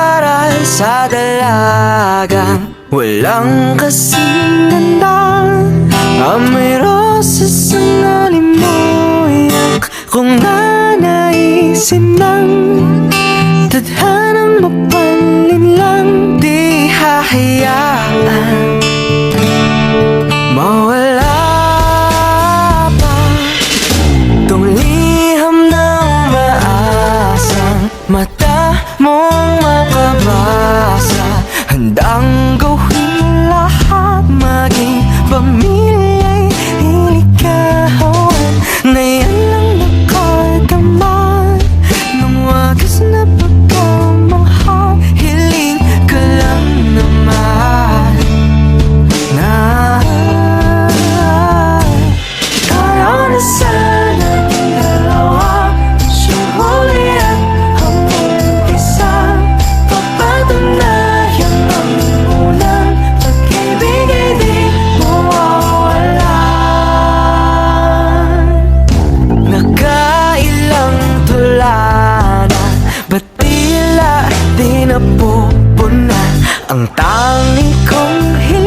nag-aaral sa dalagang walang kasing ganda. Amoy rosas ang alimoyak kung nanaisin ng tadhanang mapalin lang. Di hahayaan mawala pa tong liham na umaasang mata mong makabasa. Handang gawin lahat, maging pamilya'y iligawan na yan lang nakagaman ng wagas na pagkamahal. Hiling ka lang naman na tayo na sana dalawa, siyang huli at ang umpisa. Papatunayan ang unang pag-ibig ay di mawawalan. Nakailang tula na, ba't tila di napupunan ang tanging kong hiling?